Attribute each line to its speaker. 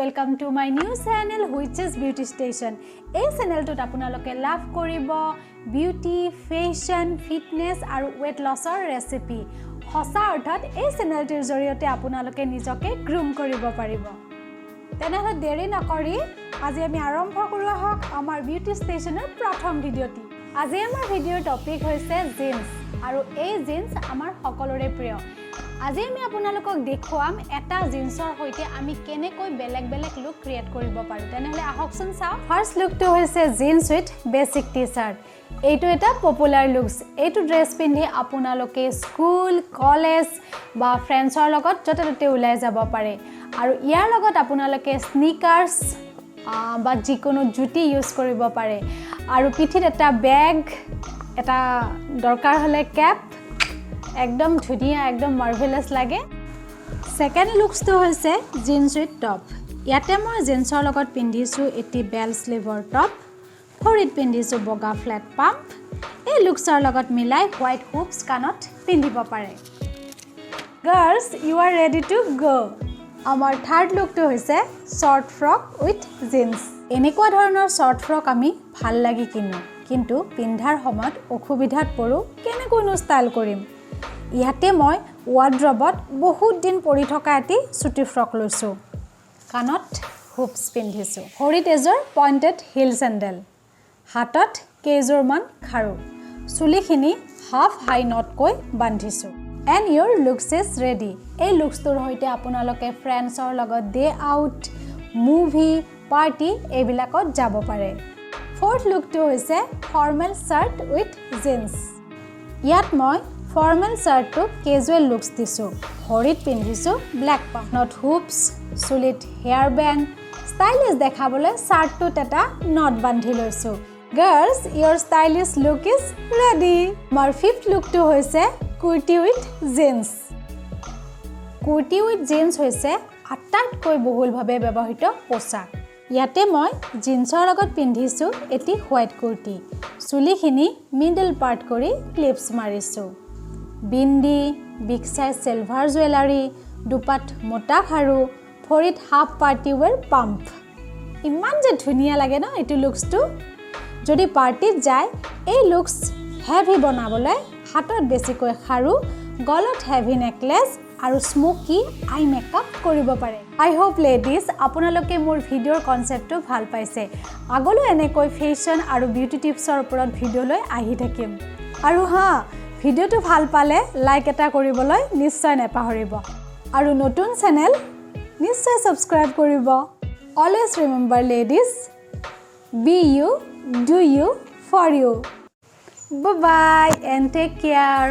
Speaker 1: welcome to my new channel which is Beauty Station. এই চেনেলটোত আপোনালোকে লাভ কৰিব বিউটি, ফেশন, ফিটনেস আৰু weight lossৰ ৰেচিপি। সঁচা অৰ্থত এই চেনেলটোৰ জৰিয়তে আপোনালোকে নিজকে গ্ৰুম কৰিব পাৰিব। তেনেহলে দেৰি নকৰি আজি আমি আৰম্ভ কৰো আহক আমাৰ বিউটি ষ্টেচনৰ প্ৰথম ভিডিঅ'টি। আজি আমাৰ ভিডিঅ'ৰ টপিক হৈছে জিন্স আৰু এই জিন্স আমাৰ সকলোৰে প্ৰিয়। আজি আমি আপোনালোকক দেখুৱাম এটা জিন্সৰ হৈতে আমি কেনেকৈ বেলেগ বেলেগ লুক ক্ৰিয়েট কৰিব পাৰো। তেনেহলে আহকচোন চাও। ফাৰ্স্ট লুকটো হৈছে জিন্স উইথ বেসিক টি-শাৰ্ট। এইটো এটা পপুলাৰ লুকস। এইটো ড্ৰেছ পিন্ধি আপোনালোকে স্কুল, কলেজ বা ফ্ৰেণ্ডছৰ লগত যতে ততে ওলাই যাব পাৰে। আৰু ইয়াৰ লগত আপোনালোকে স্নিকাৰ্স বা যিকোনো জুতি ইউজ কৰিব পাৰে। আৰু পিঠিত এটা বেগ, এটা দৰকাৰ হলে কেপ, একদম ধুনিয়া, একদম মাৰ্ভেলাস লাগে। সেকেন্ড লুকসটো হৈছে জিন্স উইথ টপ। ইয়াতে মই জিন্সৰ লগত পিন্ধিছো এটি বেল স্লিভৰ টপ, ভৰিত পিন্ধিছো বগা ফ্লেট পাম্প। এই লুকসৰ লগত মিলাই হোৱাইট হুপস কানত পিন্ধিব পাৰে। Girls, you are ready to go. আমাৰ থাৰ্ড লুকটো হৈছে শৰ্ট ফ্ৰক উইথ জিন্স। এনেকুৱা ধৰণৰ শৰ্ট ফ্ৰক আমি ভাল লাগি কিনো, কিন্তু পিন্ধাৰ সময়ত অসুবিধাত পৰো কেনেকৈনো ষ্টাইল কৰিম। ইয়াতে মই ৱাৰ্ড্ৰবত বহুত দিন পৰি থকা এটি চুটি ফ্ৰক লৈছো। কানত হুপস পিন্ধিছো, ভৰিত এযোৰ পইণ্টেড হিল চেণ্ডেল, হাতত কেইযোৰমান খাৰু, চুলিখিনি হাফ হাই নটকৈ বান্ধিছো। And your looks is ready. এই লুকসটোৰ হৈতে আপোনালোকে ফ্ৰেণ্ডছৰ লগত ডে আউট, মুভি, পাৰ্টি এইবিলাকত যাব পাৰে। ফৰ্থ লুকটো হৈছে ফৰ্মেল শাৰ্ট উইথ জিন্স। ইয়াত মই ফৰ্মেল শাৰ্টটো কেজুৱেল লুকস দিছো। ভৰিত পিন্ধিছো ব্লেক পাম্প, নট হুপস, চুলিত হেয়াৰ বেণ্ড, ষ্টাইলিছ দেখাবলৈ শাৰ্টটোত এটা নট বান্ধি লৈছো। Girls, your stylish look is ready. আমাৰ ফিফ্থ লুকটো হৈছে kurti with jeans. Kurti with jeans হৈছে আটাইতকৈ বহুলভাৱে ব্যৱহৃত পোছাক। ইয়াতে মই জিন্সৰ লগত পিন্ধিছো এটি হোৱাইট কুৰ্তি, চুলিখিনি মিডল পাৰ্ট কৰি ক্লিপছ মাৰিছো, bindi, big size silver jewellery, দুপাত মোটা খাৰু, ভৰিত হাফ পাৰ্টি ৱেৰ পাম্প। ইমান যে ধুনিয়া লাগে ন এইটো লুকসটো। যদি পাৰ্টিত যায় এই লুকস হেভি বনাবলৈ হাতত বেছিকৈ খাৰু, গলত হেভি নেকলেছ আৰু স্মোকি আই মেকআপ কৰিব পাৰে। আই হোপ লেডিজ আপোনালোকে মোৰ ভিডিঅ'ৰ কনচেপ্টটো ভাল পাইছে। আগলৈ এনেকৈ ফেশ্বন আৰু বিউটি টিপছৰ ওপৰত ভিডিঅ' লৈ আহি থাকিম। আৰু ভিডিঅ'টো ভাল পালে লাইক এটা কৰিবলৈ নিশ্চয় নাপাহৰিব। আৰু নতুন চেনেল নিশ্চয় সাবস্ক্ৰাইব কৰিব। Always remember ladies, be you, do you, for you. Bye bye and take care.